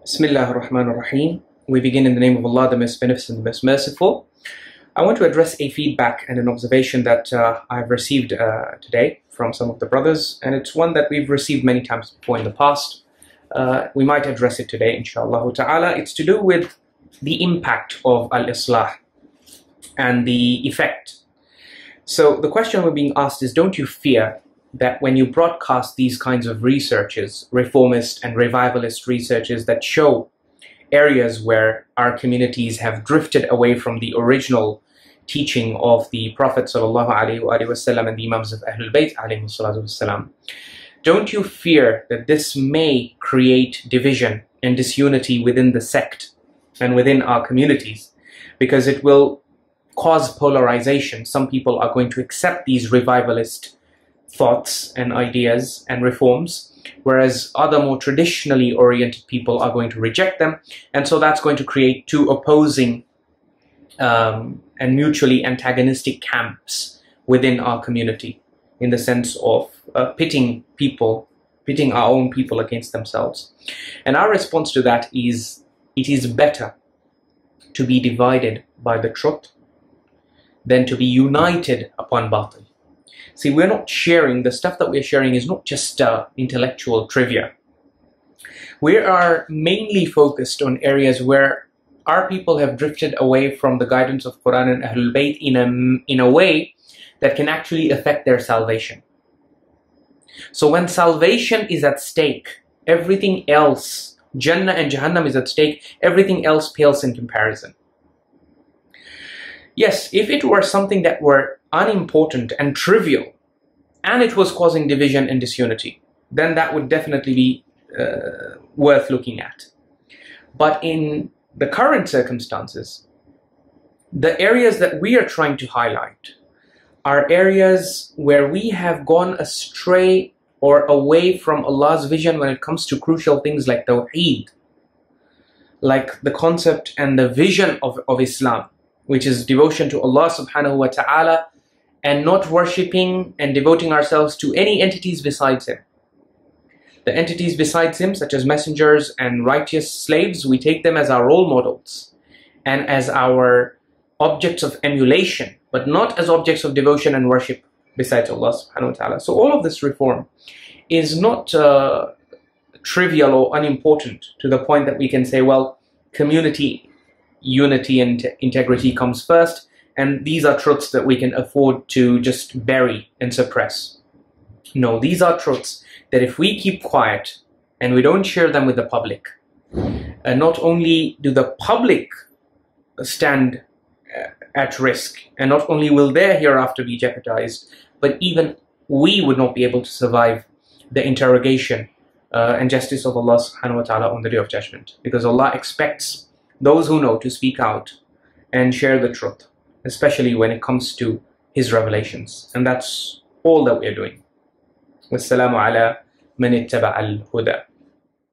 Bismillah ar-Rahman ar-Rahim. We begin in the name of Allah, the Most Beneficent, the Most Merciful. I want to address a feedback and an observation that I've received today from some of the brothers, and it's one that we've received many times before in the past. We might address it today, inshallah ta'ala. It's to do with the impact of Al-Islah and the effect. So the question we're being asked is, don't you fear that when you broadcast these kinds of researches, reformist and revivalist researches that show areas where our communities have drifted away from the original teaching of the Prophet ﷺ and the Imams of Ahlul Bayt ﷺ, don't you fear that this may create division and disunity within the sect and within our communities? Because it will cause polarization. Some people are going to accept these revivalist thoughts and ideas and reforms, whereas other more traditionally oriented people are going to reject them. And so that's going to create two opposing and mutually antagonistic camps within our community, in the sense of pitting our own people against themselves. And our response to that is, it is better to be divided by the truth than to be united upon batil. See, we're not sharing, the stuff that we're sharing is not just intellectual trivia. We are mainly focused on areas where our people have drifted away from the guidance of Quran and Ahlul Bayt in a way that can actually affect their salvation. So when salvation is at stake, everything else, Jannah and Jahannam is at stake, everything else pales in comparison. Yes, if it were something that were unimportant and trivial, and it was causing division and disunity, then that would definitely be worth looking at. But in the current circumstances, the areas that we are trying to highlight are areas where we have gone astray or away from Allah's vision when it comes to crucial things like Tawheed, like the concept and the vision of Islam, which is devotion to Allah subhanahu wa ta'ala and not worshipping and devoting ourselves to any entities besides Him. The entities besides Him, such as messengers and righteous slaves, we take them as our role models and as our objects of emulation, but not as objects of devotion and worship besides Allah subhanahu wa ta'ala. So all of this reform is not trivial or unimportant to the point that we can say, well, community unity and integrity comes first, and these are truths that we can afford to just bury and suppress. No, these are truths that if we keep quiet and we don't share them with the public, not only do the public stand at risk, and not only will their hereafter be jeopardized, but even we would not be able to survive the interrogation and justice of Allah subhanahu wa ta'ala on the Day of Judgment. Because Allah expects those who know to speak out and share the truth, especially when it comes to His revelations. And that's all that we are doing. Wassalamu ala man ittaba al-huda.